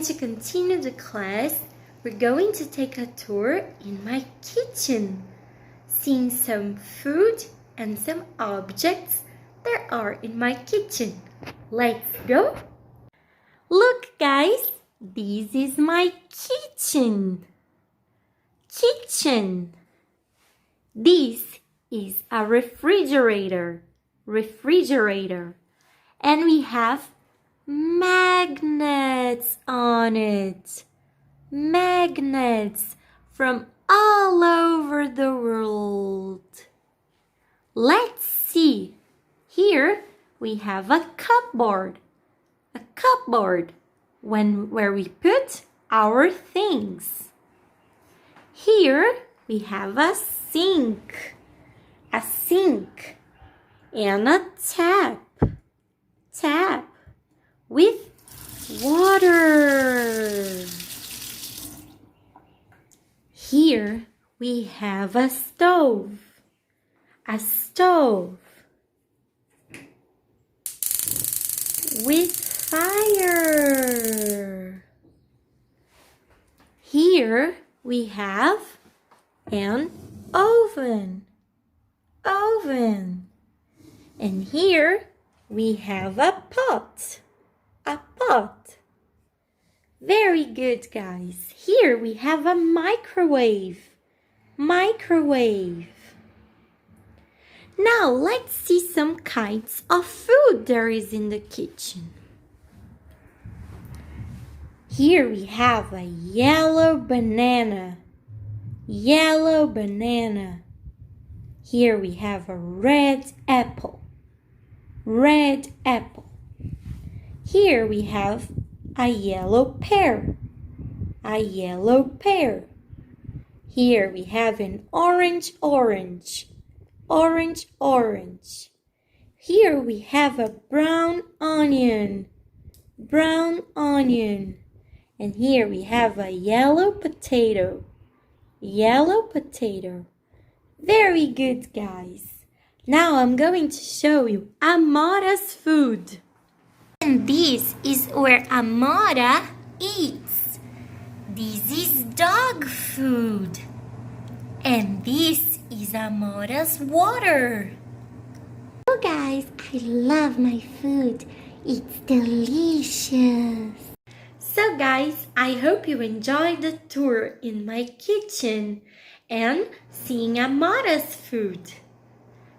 And to continue the class, we're going to take a tour in my kitchen, seeing some food and some objects that are in my kitchen. Let's go! Look guys, this is my kitchen. This is a refrigerator. And we have magnets on it. Magnets from all over the world. Let's see. Here we have a cupboard. Where we put our things. Here we have a sink. And a tap with water. Here we have a stove. With fire. Here we have an oven. And here we have a pot. Very good, guys. Here we have a microwave. Now let's see some kinds of food there is in the kitchen. Here we have a yellow banana. Here we have a red apple. Here we have a yellow pear. Here we have an orange. Here we have a brown onion. And here we have a yellow potato. Very good, guys. Now I'm going to show you Amora's food. And this is where Amora eats. This is dog food. And this is Amora's water. Oh guys, I love my food. It's delicious. So guys, I hope you enjoyed the tour in my kitchen and seeing Amora's food.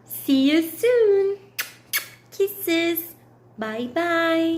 See you soon. Kisses. Bye bye.